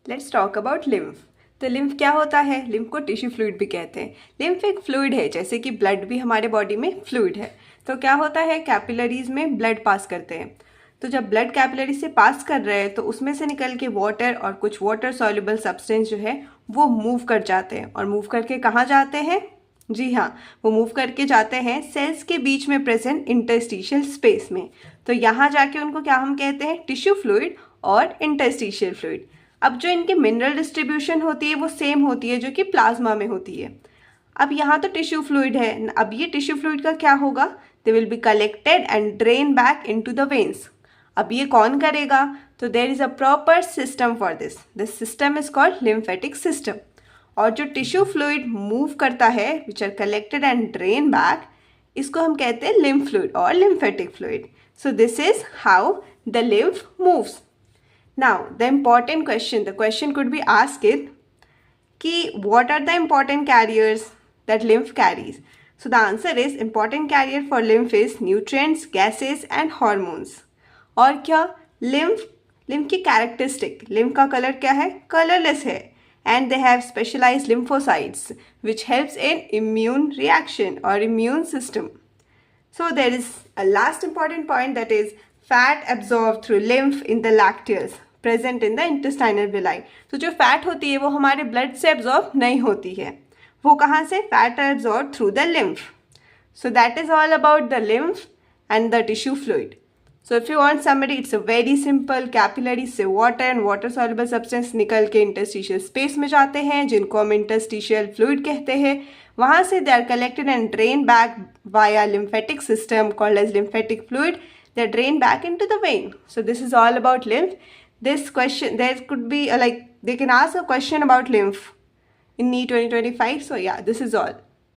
Let's talk about lymph. तो lymph क्या होता है? लिम्फ को टिश्यू फ्लूइड भी कहते हैं। लिम्फ एक फ्लूइड है, जैसे कि ब्लड भी हमारे बॉडी में फ्लूइड है। तो क्या होता है, कैपिलरीज में ब्लड पास करते हैं। तो जब ब्लड कैपिलरी से पास कर रहे हैं तो उसमें से निकल के वाटर और कुछ वाटर सॉल्युबल सब्सटेंस जो है वो मूव कर जाते हैं। और मूव करके कहाँ जाते हैं? जी हाँ, वो मूव करके जाते हैं सेल्स के बीच में प्रेजेंट इंटरस्टिशियल स्पेस में। तो यहाँ जाके उनको क्या हम कहते हैं? टिश्यू फ्लूइड और इंटरस्टिशियल फ्लूइड। अब जो इनकी मिनरल डिस्ट्रीब्यूशन होती है वो सेम होती है जो कि प्लाज्मा में होती है। अब यहाँ तो टिश्यू फ्लूइड है, अब ये टिश्यू फ्लूइड का क्या होगा? They will be collected and drain back into the veins. अब ये कौन करेगा? तो there is a proper system for this system is called lymphatic system. और जो टिश्यू फ्लूइड मूव करता है which are collected and drain back, इसको हम कहते हैं लिम्फ फ्लूइड और lymphatic fluid. So this is how the lymph moves. Now, the question could be asked कि what are the important carriers that lymph carries? So the answer is important carrier for lymph is nutrients, gases and hormones. और क्या? lymph की characteristic, lymph का color क्या है? Colorless है, and they have specialized lymphocytes which helps in immune reaction or immune system. So there is a last important point, that is fat absorbed through lymph in the lacteals present in the intestinal villi. तो जो fat होती है वो हमारे blood से absorb नहीं होती है, वो कहाँ से? Fat are absorb through the lymph. So that is all about the lymph and the tissue fluid. So if you want summary, it's a very simple. Capillary से water and water soluble substance निकल के interstitial space में जाते हैं जिनको हम interstitial fluid कहते हैं। वहाँ से they are collected and drain back via lymphatic system called as lymphatic fluid. They are drained back into the vein. So this is all about lymph. This question, there could be they can ask a question about lymph in NEET 2025. So yeah, this is all.